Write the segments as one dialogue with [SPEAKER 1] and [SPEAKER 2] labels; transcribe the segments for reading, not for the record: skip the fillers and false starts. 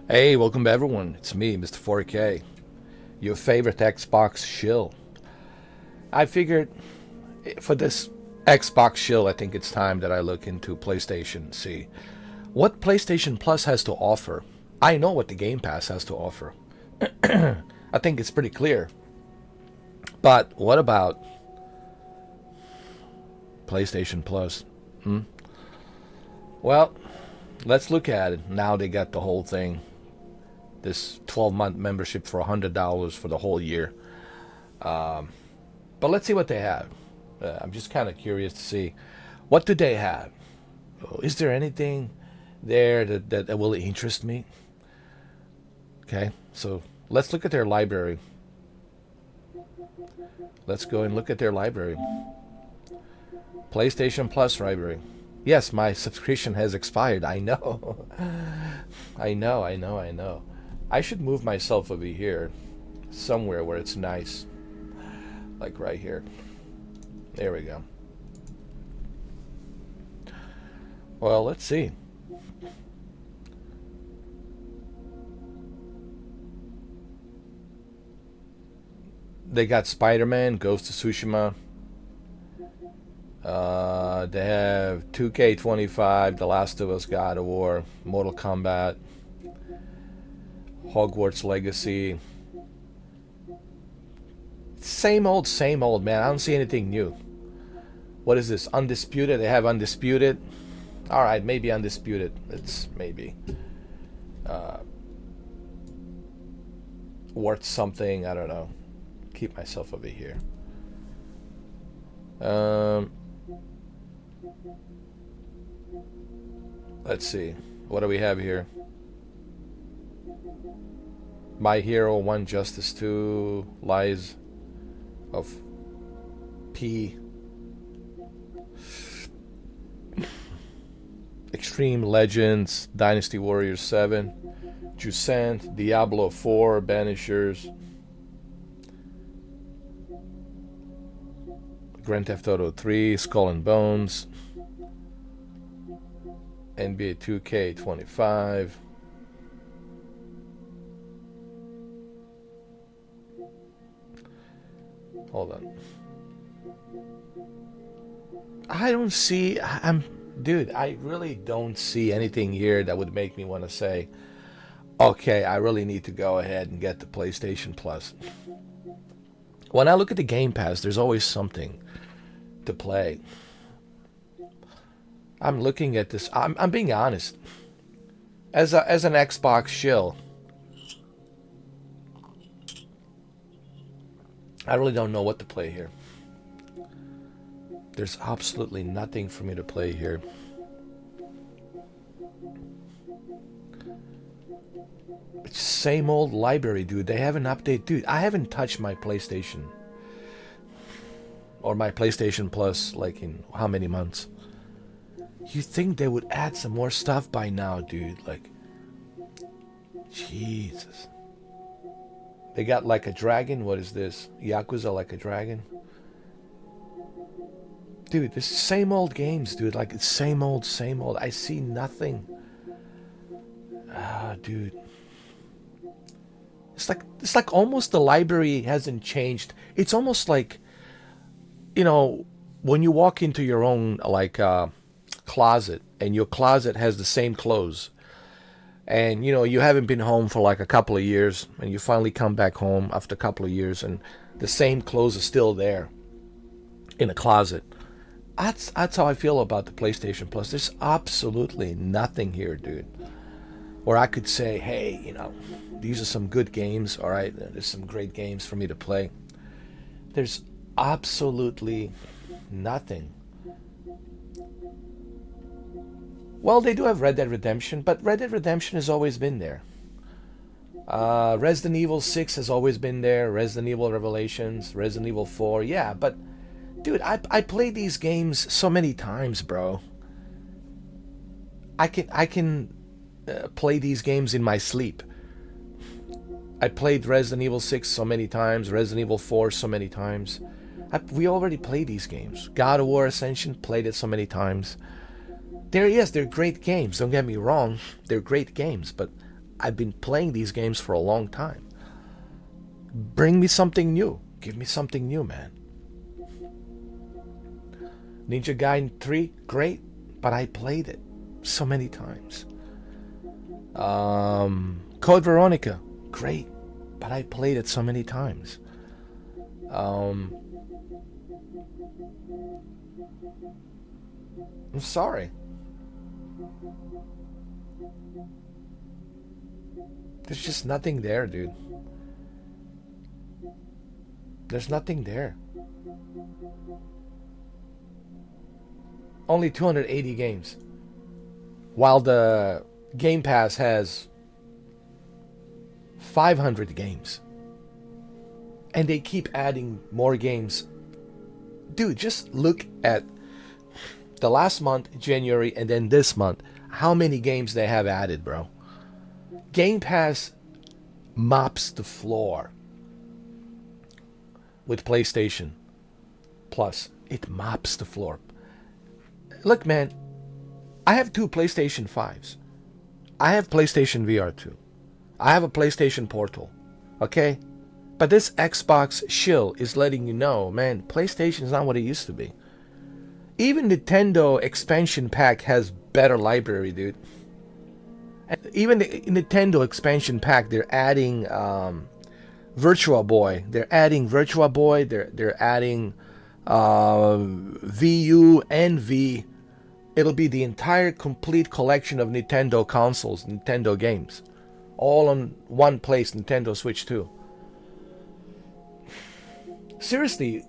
[SPEAKER 1] Hey, welcome to everyone. It's me, Mr. 4K, your favorite Xbox shill. I figured for this Xbox shill, I think it's time that I look into PlayStation, see what PlayStation Plus has to offer. I know what the Game Pass has to offer. I think it's pretty clear. But what about PlayStation Plus? Hmm? Well, let's look at it. Now they got the whole thing. This 12-month membership for $100 for the whole year. But let's see what they have. I'm just kind of curious to see what do they have. Is there anything there that will interest me? Okay, so let's look at their library. Let's go and look at their library. PlayStation Plus library. Yes, my subscription has expired. I know. I know. I should move myself over here, somewhere where it's nice. Like right here. There we go. Well, let's see. They got Spider-Man, Ghost of Tsushima. They have 2K25, The Last of Us, God of War, Mortal Kombat, Hogwarts Legacy. Same old, man. I don't see anything new. What is this? Undisputed? They have Undisputed. Alright, maybe Undisputed. It's maybe worth something. I don't know. Keep myself over here. Let's see. What do we have here? My Hero 1, Justice 2, Lies of P, Extreme Legends, Dynasty Warriors 7, Jusant, Diablo 4, Banishers, Grand Theft Auto 3, Skull and Bones, NBA 2K25. Hold on. I don't see. Dude, I really don't see anything here that would make me want to say, okay, I really need to go ahead and get the PlayStation Plus. When I look at the Game Pass, there's always something to play. I'm looking at this. I'm being honest. As an Xbox shill, I really don't know what to play here. There's absolutely nothing for me to play here. It's same old library, dude. They haven't updated. Dude, I haven't touched my PlayStation. Or my PlayStation Plus, like in how many months? You think they would add some more stuff by now, dude. Like, Jesus. They got Like a Dragon. What is this? Yakuza Like a Dragon. Dude, this is same old games, dude. Like, it's same old. I see nothing. Dude. It's like almost the library hasn't changed. It's almost like, when you walk into your own, like, closet, and your closet has the same clothes, and you haven't been home for like a couple of years, and you finally come back home after a couple of years, and the same clothes are still there in a closet. That's how I feel about the PlayStation Plus. There's absolutely nothing here, dude, where I could say, hey, these are some good games. All right, there's some great games for me to play. There's absolutely nothing. Well, they do have Red Dead Redemption, but Red Dead Redemption has always been there. Resident Evil 6 has always been there. Resident Evil Revelations, Resident Evil 4, yeah, but dude, I played these games so many times, bro. I can play these games in my sleep. I played Resident Evil 6 so many times, Resident Evil 4 so many times. We already played these games. God of War Ascension, played it so many times. They're great games. Don't get me wrong. They're great games, but I've been playing these games for a long time. Bring me something new. Give me something new, man. Ninja Gaiden 3, great, but I played it so many times. Code Veronica, great, but I played it so many times. I'm sorry. There's just nothing there, dude. There's nothing there. Only 280 games. While the Game Pass has 500 games. And they keep adding more games. Dude, just look at the last month, January, and then this month. How many games they have added, bro? Game Pass mops the floor with PlayStation Plus. It mops the floor. Look, man, I have 2 PlayStation 5s. I have PlayStation VR 2. I have a PlayStation Portal. Okay? But this Xbox Shill is letting you know, man, PlayStation is not what it used to be. Even Nintendo expansion pack has better library, dude. And even the Nintendo expansion pack, they're adding Virtua Boy. They're adding Virtua Boy. They're adding VU and V. It'll be the entire complete collection of Nintendo consoles, Nintendo games, all on one place, Nintendo Switch 2. Seriously,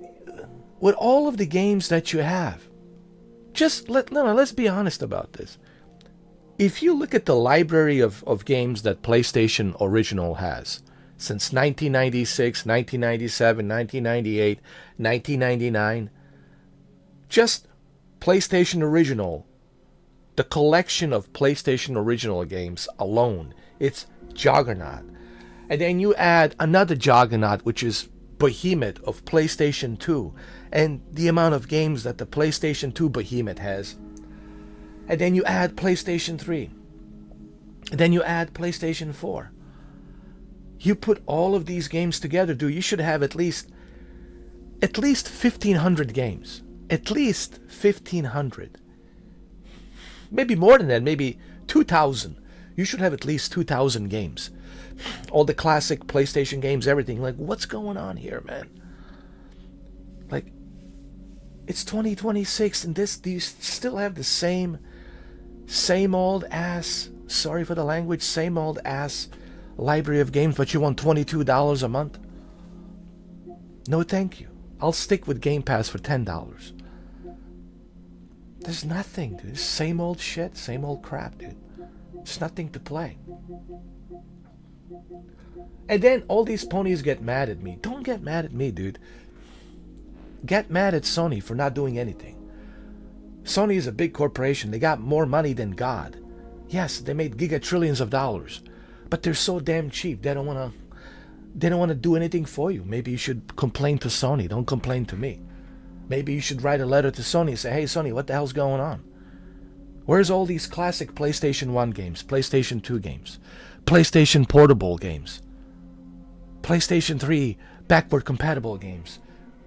[SPEAKER 1] with all of the games that you have, just let's be honest about this. If you look at the library of games that PlayStation Original has, since 1996, 1997, 1998, 1999, just PlayStation Original, the collection of PlayStation Original games alone, it's juggernaut. And then you add another juggernaut, which is behemoth of PlayStation 2, and the amount of games that the PlayStation 2 behemoth has. And then you add PlayStation 3. And then you add PlayStation 4. You put all of these games together, dude, you should have at least 1,500 games. At least 1,500. Maybe more than that, maybe 2,000. You should have at least 2,000 games. All the classic PlayStation games, everything. Like, what's going on here, man? Like, it's 2026 and do you still have the same old ass, sorry for the language, same old ass library of games, but you want $22 a month? No, thank you. I'll stick with Game Pass for $10. There's nothing, dude. Same old shit, same old crap, dude. There's nothing to play. And then all these ponies get mad at me. Don't get mad at me, dude. Get mad at Sony for not doing anything. Sony is a big corporation. They got more money than God. Yes, they made gigatrillions of dollars, but they're so damn cheap. They don't want to do anything for you. Maybe you should complain to Sony. Don't complain to me. Maybe you should write a letter to Sony and say, hey, Sony, what the hell's going on? Where's all these classic PlayStation 1 games, PlayStation 2 games, PlayStation Portable games, PlayStation 3 backward compatible games?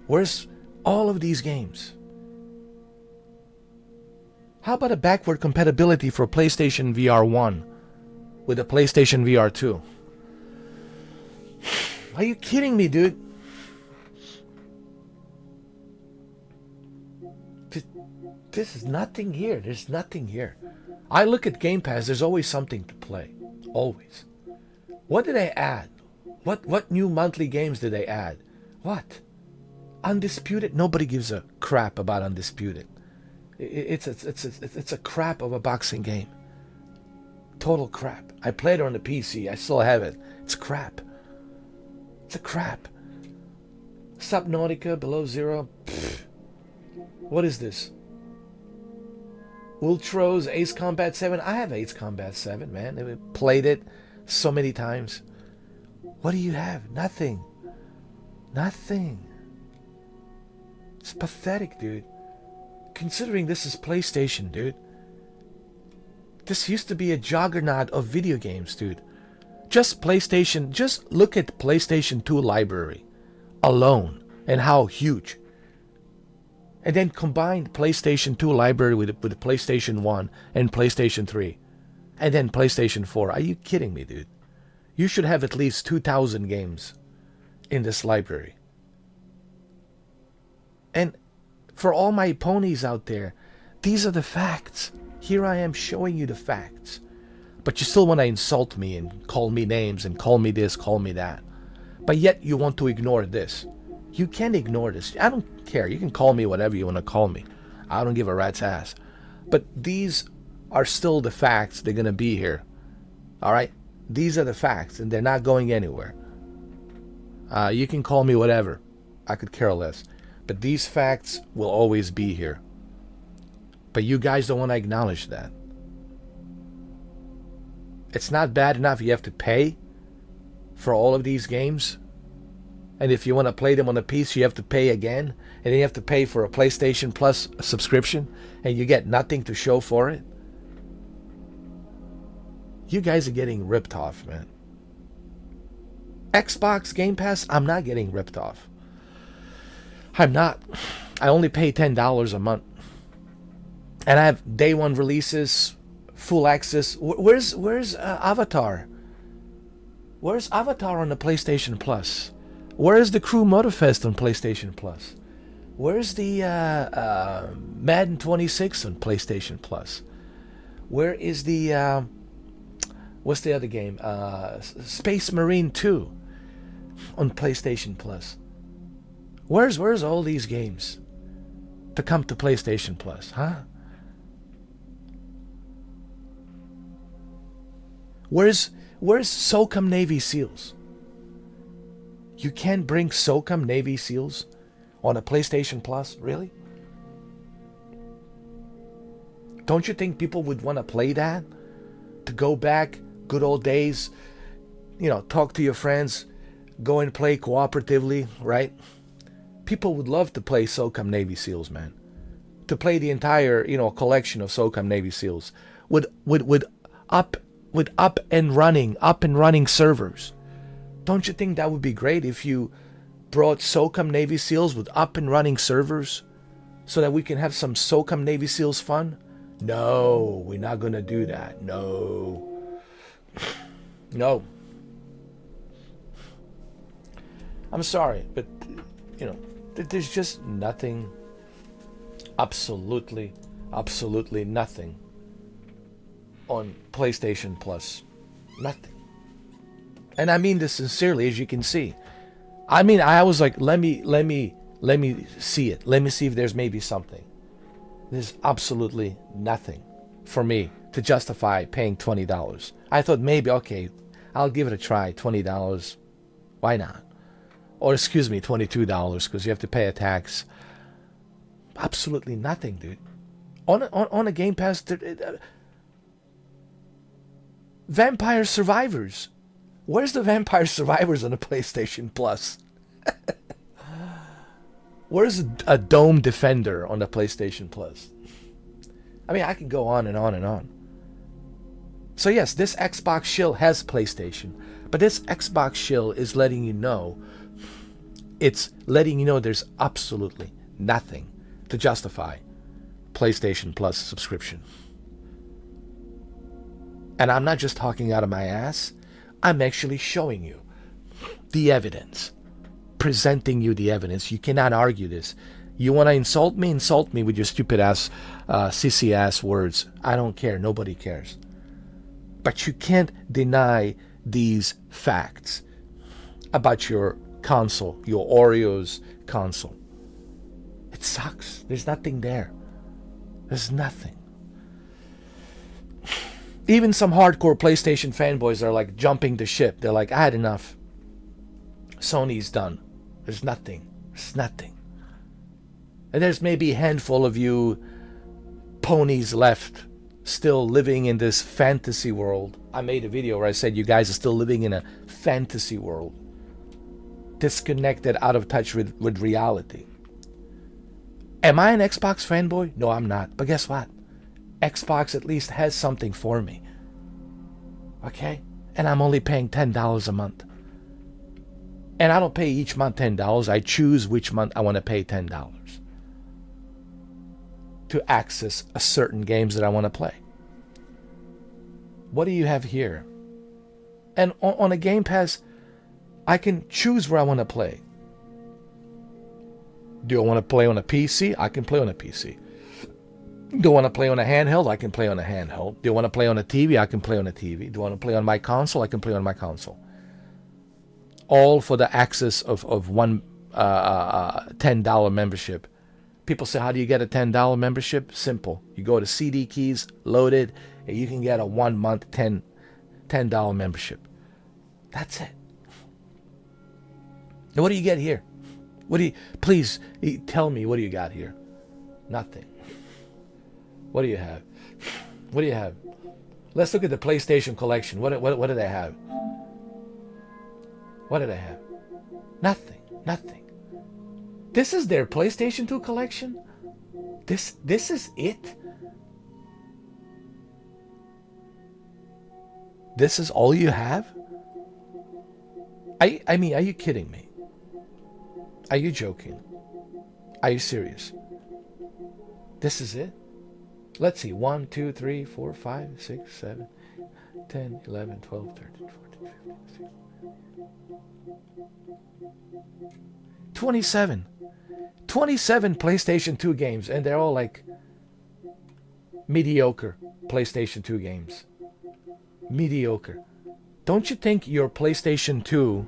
[SPEAKER 1] Where's all of these games? How about a backward compatibility for PlayStation VR 1 with a PlayStation VR 2? Are you kidding me, dude? This is nothing here. There's nothing here. I look at Game Pass, there's always something to play. Always. What did they add? What new monthly games did they add? What? Undisputed? Nobody gives a crap about Undisputed. It's a crap of a boxing game. Total crap. I played it on the PC. I still have it. It's crap. It's a crap. Subnautica, Below Zero. Pfft. What is this? Ultros, Ace Combat 7. I have Ace Combat 7, man. I played it so many times. What do you have? Nothing. Nothing. It's pathetic, dude. Considering this is PlayStation, dude. This used to be a juggernaut of video games, dude. Just PlayStation, just look at PlayStation 2 library alone and how huge. And then combine PlayStation 2 library with PlayStation 1 and PlayStation 3. And then PlayStation 4. Are you kidding me, dude? You should have at least 2,000 games in this library. And for all my ponies out there, these are the facts. Here I am showing you the facts. But you still want to insult me and call me names and call me this, call me that. But yet you want to ignore this. You can't ignore this. I don't care. You can call me whatever you want to call me. I don't give a rat's ass. But these are still the facts. They're going to be here. All right? These are the facts, and they're not going anywhere. You can call me whatever. I could care less. But these facts will always be here. But you guys don't want to acknowledge that. It's not bad enough you have to pay for all of these games. And if you want to play them on a PC, you have to pay again. And then you have to pay for a PlayStation Plus subscription. And you get nothing to show for it. You guys are getting ripped off, man. Xbox Game Pass, I'm not getting ripped off. I'm not. I only pay $10 a month. And I have day one releases, full access. Where's Avatar? Where's Avatar on the PlayStation Plus? Where's the Crew Motorfest on PlayStation Plus? Where's the Madden 26 on PlayStation Plus? Where is the what's the other game? Space Marine 2 on PlayStation Plus. Where's all these games to come to PlayStation Plus, huh? Where's SOCOM Navy SEALs? You can't bring SOCOM Navy SEALs on a PlayStation Plus, really? Don't you think people would want to play that? To go back, good old days, talk to your friends, go and play cooperatively, right? People would love to play SOCOM Navy SEALs, man. To play the entire, collection of SOCOM Navy SEALs with up and running servers. Don't you think that would be great if you brought SOCOM Navy SEALs with up and running servers so that we can have some SOCOM Navy SEALs fun? No, we're not going to do that. No. No. I'm sorry, but, there's just nothing, absolutely nothing on PlayStation Plus. Nothing. And I mean this sincerely, as you can see. I mean, I was like, let me see it. Let me see if there's maybe something. There's absolutely nothing for me to justify paying $20. I thought maybe, okay, I'll give it a try, $20. Why not? Or excuse me, $22 because you have to pay a tax. Absolutely nothing, dude. On a Game Pass, Vampire Survivors. Where's the Vampire Survivors on the PlayStation Plus? Where's a Dome Defender on the PlayStation Plus? I mean, I can go on and on and on. So yes, this Xbox Shill has PlayStation, but this Xbox Shill is letting you know, it's letting you know there's absolutely nothing to justify PlayStation Plus subscription. And I'm not just talking out of my ass. I'm actually showing you the evidence. Presenting you the evidence. You cannot argue this. You want to insult me? Insult me with your stupid ass, sissy ass words. I don't care. Nobody cares. But you can't deny these facts about your console, your Oreos console. It sucks. There's nothing there. There's nothing. Even some hardcore PlayStation fanboys are like jumping the ship. They're like, I had enough. Sony's done. There's nothing. There's nothing. And there's maybe a handful of you ponies left still living in this fantasy world. I made a video where I said you guys are still living in a fantasy world. Disconnected, out of touch with reality. Am I an Xbox fanboy? No, I'm not. But guess what? Xbox at least has something for me. Okay? And I'm only paying $10 a month. And I don't pay each month $10. I choose which month I want to pay $10 to access a certain games that I want to play. What do you have here? And on a Game Pass, I can choose where I want to play. Do I want to play on a PC? I can play on a PC. Do I want to play on a handheld? I can play on a handheld. Do I want to play on a TV? I can play on a TV. Do I want to play on my console? I can play on my console. All for the access of one $10 membership. People say, how do you get a $10 membership? Simple. You go to CD Keys, load it, and you can get a 1 month $10 membership. That's it. And what do you get here? Please tell me, what do you got here? Nothing. What do you have? What do you have? Let's look at the PlayStation collection. What do they have? What do they have? Nothing. Nothing. This is their PlayStation 2 collection? This is it? This is all you have? I mean, are you kidding me? Are you joking? Are you serious? This is it? Let's see. 1, 2, 3, 4, 5, 6, 7, 10, 11, 12, 13, 14, 15, 16. 27. 27 PlayStation 2 games, and they're all like mediocre PlayStation 2 games. Mediocre. Don't you think your PlayStation 2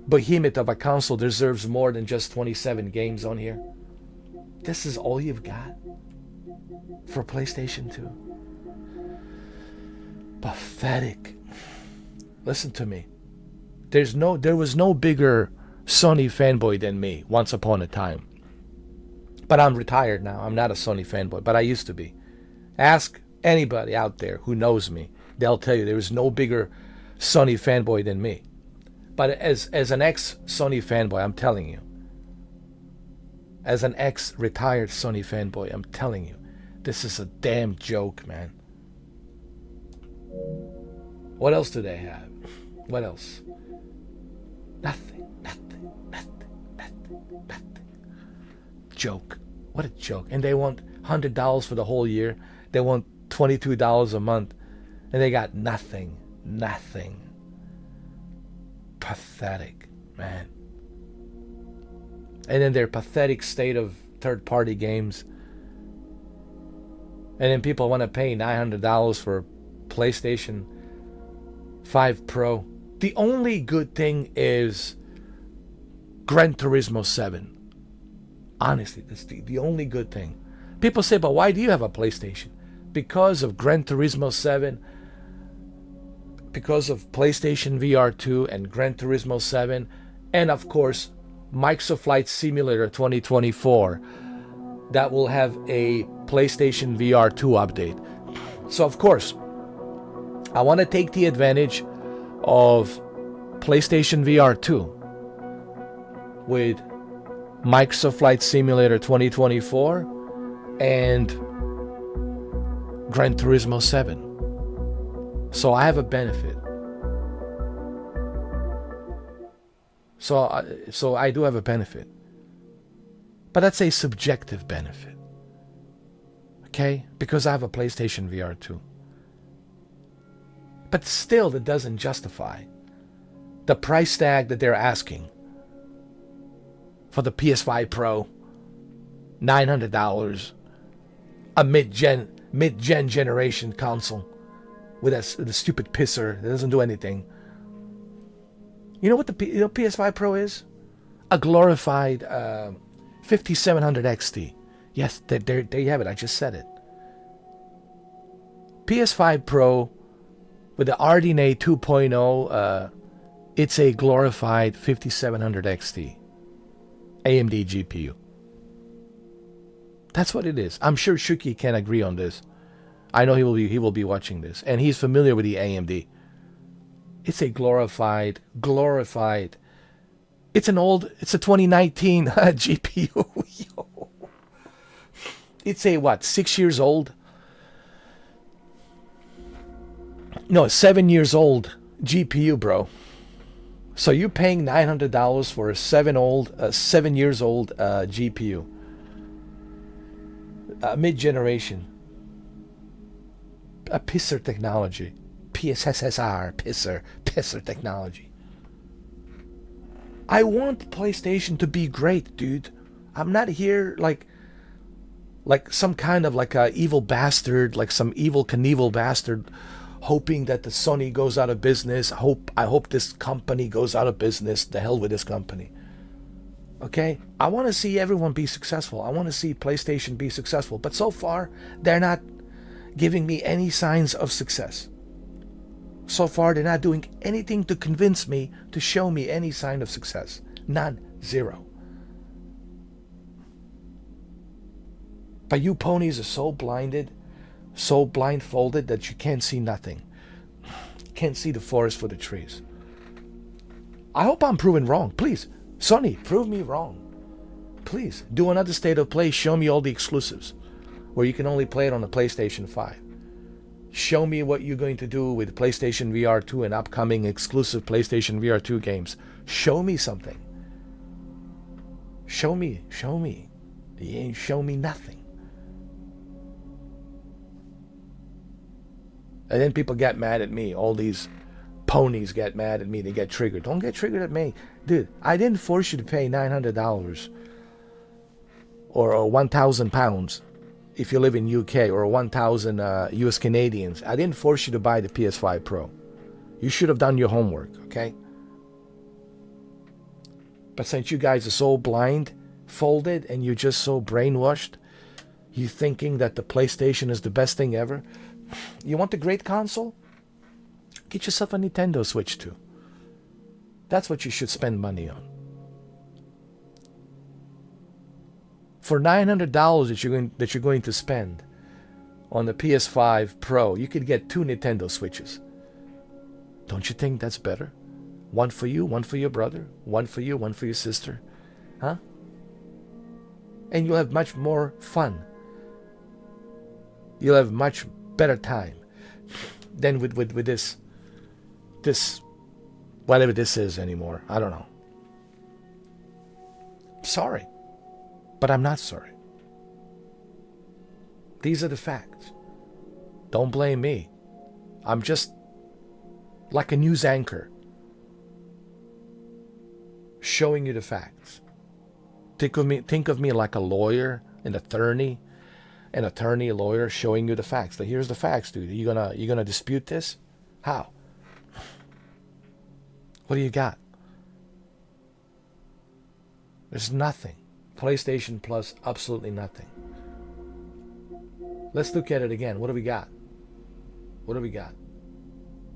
[SPEAKER 1] behemoth of a console deserves more than just 27 games on here? This is all you've got for PlayStation 2. Pathetic. Listen to me. There was no bigger Sony fanboy than me once upon a time. But I'm retired now. I'm not a Sony fanboy, but I used to be. Ask anybody out there who knows me. They'll tell you there was no bigger Sony fanboy than me. But as an ex-Sony fanboy, I'm telling you. As an ex-retired Sony fanboy, I'm telling you. This is a damn joke, man. What else do they have? What else? Nothing. Joke. What a joke. And they want $100 for the whole year. They want $22 a month. And they got nothing. Nothing. Pathetic, man. And then their pathetic state of third-party games. And then people want to pay $900 for PlayStation 5 Pro. The only good thing is Gran Turismo 7. Honestly, that's the only good thing. People say, but why do you have a PlayStation? Because of Gran Turismo 7, because of PlayStation VR 2 and Gran Turismo 7, and of course, Microsoft Flight Simulator 2024 that will have a PlayStation VR 2 update. So of course, I want to take the advantage of PlayStation VR 2 with Microsoft Flight Simulator 2024 and Gran Turismo 7. So I have a benefit. So I do have a benefit. But that's a subjective benefit. Okay? Because I have a PlayStation VR 2. But still, that doesn't justify the price tag that they're asking for the PS5 Pro. $900. A mid-gen generation console with a stupid pisser that doesn't do anything. You know what the PS5 Pro is? A glorified 5700 XT. Yes, there you have it. I just said it. PS5 Pro with the RDNA 2.0, it's a glorified 5700 XT. AMD GPU. That's what it is. I'm sure Shuki can agree on this. I know he will be watching this, and he's familiar with the AMD. It's a glorified. It's a 2019 GPU. It's a 6 years old? No, 7 years old GPU, bro. So you're paying $900 for a 7 years old GPU, mid generation, a pisser technology, PSSR pisser technology. I want PlayStation to be great, dude. I'm not here like some kind of like a evil bastard, like some evil Knievel bastard, hoping that the Sony goes out of business. I hope this company goes out of business. The hell with this company. Okay? I want to see everyone be successful. I want to see PlayStation be successful. But so far, they're not giving me any signs of success. So far, they're not doing anything to convince me, to show me any sign of success. None. Zero. But you ponies are so blinded, so blindfolded that you can't see nothing. Can't see the forest for the trees. I hope I'm proven wrong. Please, Sony, prove me wrong. Please, do another state of play. Show me all the exclusives where you can only play it on the PlayStation 5. Show me what you're going to do with PlayStation VR 2 and upcoming exclusive PlayStation VR 2 games. Show me something. Show me. You ain't show me nothing. And then people get mad at me. All these ponies get mad at me. They get triggered. Don't get triggered at me. Dude, I didn't force you to pay $900 or 1,000 pounds if you live in UK, or 1,000 US Canadians. I didn't force you to buy the PS5 Pro. You should have done your homework, okay? But since you guys are so blindfolded and you're just so brainwashed, you thinking that the PlayStation is the best thing ever. You want the great console? Get yourself a Nintendo Switch 2. That's what you should spend money on. For $900 that you're going to spend on the PS5 Pro, you could get 2 Nintendo Switches. Don't you think that's better? One for you, one for your brother, one for you, one for your sister. Huh? And you'll have much more fun. You'll have much better time than with this whatever this is anymore. I don't know. Sorry. But I'm not sorry. These are the facts. Don't blame me. I'm just like a news anchor showing you the facts. Think of me like a lawyer, a lawyer showing you the facts. Like, here's the facts, dude. You gonna dispute this? How? What do you got? There's nothing. PlayStation Plus, absolutely nothing. Let's look at it again. What do we got? What do we got?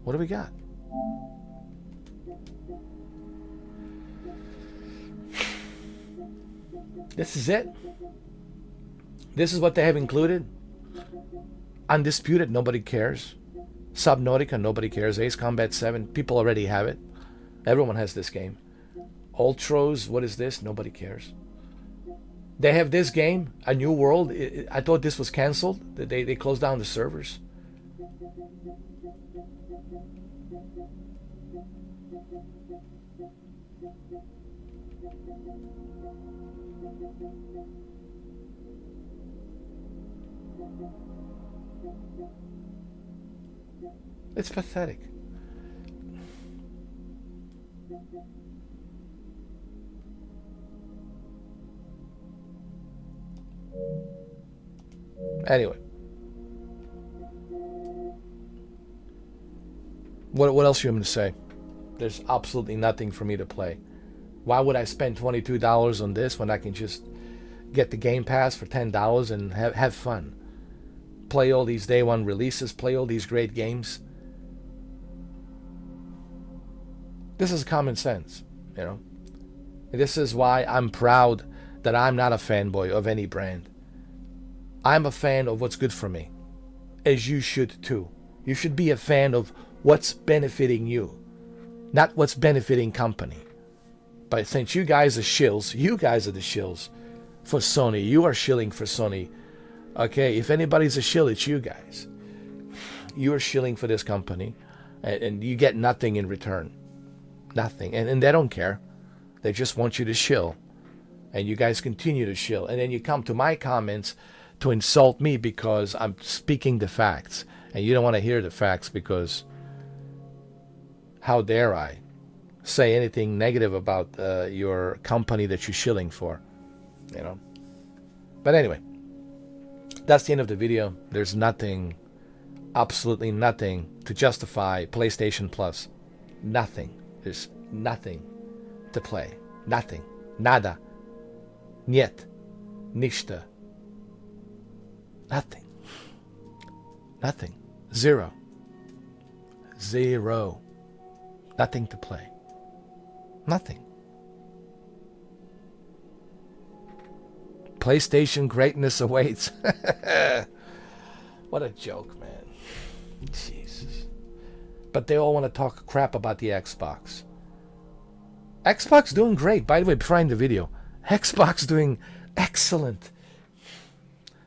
[SPEAKER 1] What do we got? This is it. This is what they have included. Undisputed, nobody cares. Subnautica, nobody cares. Ace Combat 7, people already have it. Everyone has this game. Ultros, what is this? Nobody cares. They have this game, A New World. I thought this was canceled. They closed down the servers. It's pathetic. Anyway, what else are you going to say? There's absolutely nothing for me to play. Why would I spend $22 on this when I can just get the Game Pass for $10 and have fun? Play all these day one releases, play all these great games. This is common sense, you know. This is why I'm proud that I'm not a fanboy of any brand. I'm a fan of what's good for me, as you should too. You should be a fan of what's benefiting you, not what's benefiting company. But since you guys are shills, you guys are the shills for Sony. You are shilling for Sony. Okay, if anybody's a shill, it's you guys. you're shilling for this company, and you get nothing in return. Nothing. And they don't care. They just want you to shill. And you guys continue to shill. And then you come to my comments to insult me because I'm speaking the facts. And you don't want to hear the facts because how dare I say anything negative about your company that you're shilling for, you know. But anyway, that's the end of the video. There's nothing, absolutely nothing to justify PlayStation Plus. Nothing. There's nothing to play. Nothing. Nada. Niet. Ništa. Nothing. Nothing. Zero. Zero. Nothing to play. Nothing. PlayStation greatness awaits. What a joke, man. Jesus. But they all want to talk crap about the Xbox. Xbox doing great. By the way, before I end the video, Xbox doing excellent.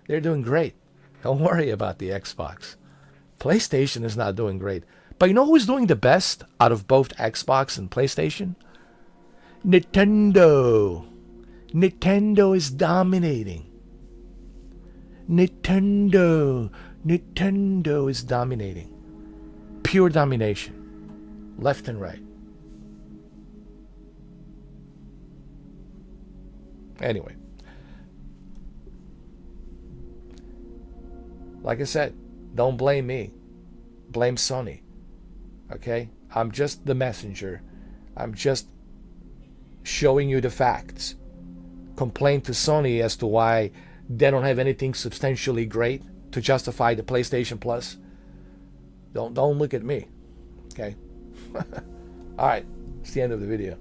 [SPEAKER 1] They're doing great. Don't worry about the Xbox. PlayStation is not doing great. But you know who's doing the best out of both Xbox and PlayStation? Nintendo. Nintendo is dominating. Nintendo is dominating. Pure domination. Left and right. Anyway. Like I said, don't blame me. Blame Sony. Okay? I'm just the messenger. I'm just showing you the facts. Complain to Sony as to why they don't have anything substantially great to justify the PlayStation Plus. Don't look at me. Okay? All right. It's the end of the video.